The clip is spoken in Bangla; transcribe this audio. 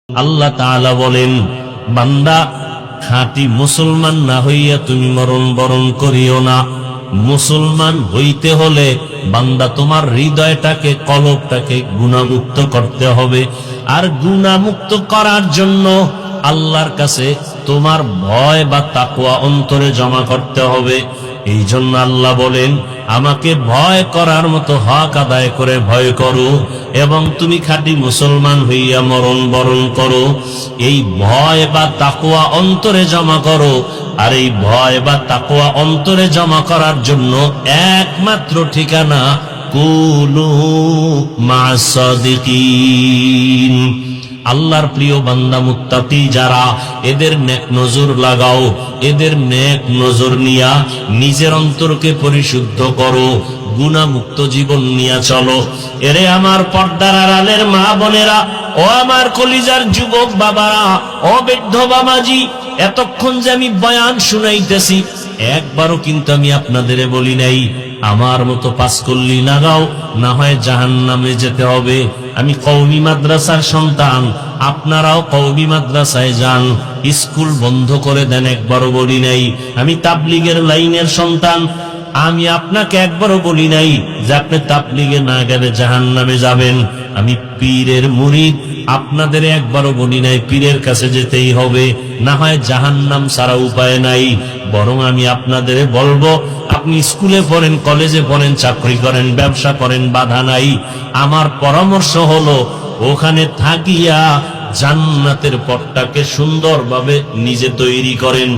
আল্লাহ তাআলা বলেন, বান্দা খাঁটি মুসলমান না হইয়া তুমি মরণ বরণ করিও না। মুসলমান হইতে হলে বান্দা তোমার হৃদয়টাকে, কলবটাকে গুনাহমুক্ত করতে হবে। আর গুনাহমুক্ত করার জন্য আল্লাহর কাছে তোমার ভয় বা তাকওয়া অন্তরে জমা করতে হবে। এই জন্য আল্লাহ বলেন, আমাকে ভয় করার মতো হক আদায় করে ভয় করো এবং তুমি খাঁটি মুসলমান হইয়া মরণ বরণ করো। এই ভয় বা তাকওয়া অন্তরে জমা করো। আর এই ভয় বা তাকওয়া অন্তরে জমা করার জন্য একমাত্র ঠিকানা কুনু মা'আস সাদিকিন। আল্লাহর প্রিয় বান্দা মুত্তাকি যারা, এদের নেক নজর লাগাও, এদের নেক নজর নিয়া নিজের অন্তরকে পরিশুদ্ধ করো, গুনাহমুক্ত জীবন নিয়ে চলো। এরে আমার পর্দার আড়ালের মা বোনেরা, ও আমার কলিজার যুবক বাবারা, ও বৃদ্ধ বাবাজি, এতক্ষণ যে আমি বয়ান শুনাইতেছি, একবারও কিন্তু আমি আপনাদের বলি নাই আমার মতো পাঁচকল্লি লাগাও, না হয় জাহান্নামে যেতে হবে। আমি কওমি মাদ্রাসার সন্তান, আপনারাও কওমি মাদ্রাসায় যান, স্কুল বন্ধ করে দেন, একবারও বলি নাই। আমি তাবলীগের লাইনের সন্তান, আমি আপনাকে একবারও বলি নাই যে আপনি তাবলীগে না গেলে জাহান্নামে যাবেন। আমি পীরের মুরিদ, আপনাদের একবারও বলি নাই পীরের কাছে যেতেই হবে, না হয় জাহান্নাম ছাড়া উপায় নাই। বরং আমি আপনাদের বলবো, আপনি স্কুলে পড়েন, কলেজে পড়েন, চাকরি করেন, ব্যবসা করেন, বাধা নাই। আমার পরামর্শ হলো, ওখানে থাকিয়া জান্নাতের পথটাকে সুন্দরভাবে নিজে তৈরি করেন।